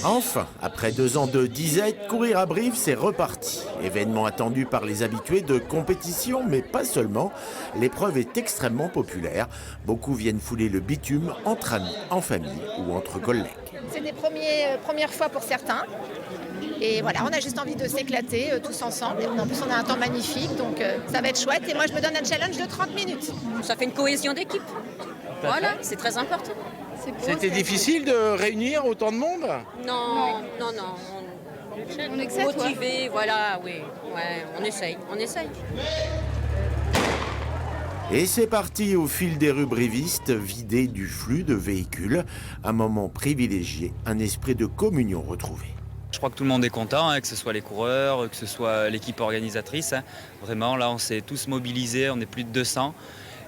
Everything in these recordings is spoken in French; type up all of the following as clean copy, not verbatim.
Enfin, après 2 ans de disette, courir à Brive, c'est reparti. Événement attendu par les habitués de compétition, mais pas seulement. L'épreuve est extrêmement populaire. Beaucoup viennent fouler le bitume entre amis, en famille ou entre collègues. C'est des premières fois pour certains. Et voilà, on a juste envie de s'éclater tous ensemble. Et en plus, on a un temps magnifique, donc ça va être chouette. Et moi, je me donne un challenge de 30 minutes. Ça fait une cohésion d'équipe. Voilà, c'est très important. C'était difficile de réunir autant de monde? Non. On est que ça, Motivé, voilà, oui. Ouais, on essaye. Et c'est parti au fil des rues brivistes, vidées du flux de véhicules. Un moment privilégié, un esprit de communion retrouvé. Je crois que tout le monde est content, que ce soit les coureurs, que ce soit l'équipe organisatrice. Vraiment, là, on s'est tous mobilisés, on est plus de 200.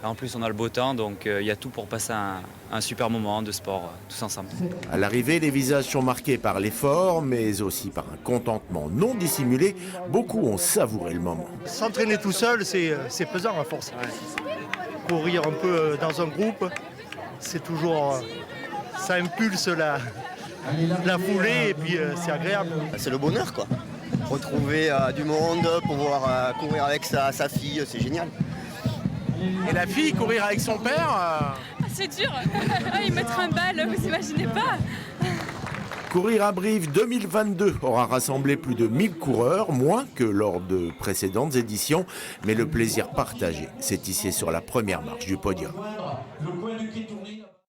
En plus, on a le beau temps, donc il y a tout pour passer un super moment de sport, tous ensemble. À l'arrivée, les visages sont marqués par l'effort, mais aussi par un contentement non dissimulé. Beaucoup ont savouré le moment. S'entraîner tout seul, c'est pesant à force. Courir un peu dans un groupe, c'est toujours... ça impulse la foulée et puis c'est agréable. C'est le bonheur, quoi. Retrouver du monde, pouvoir courir avec sa fille, c'est génial. Et la fille, courir avec son père C'est dur. Il me trimballe, vous imaginez pas. Courir à Brive 2022 aura rassemblé plus de 1000 coureurs, moins que lors de précédentes éditions. Mais le plaisir partagé s'est tissé sur la première marche du podium.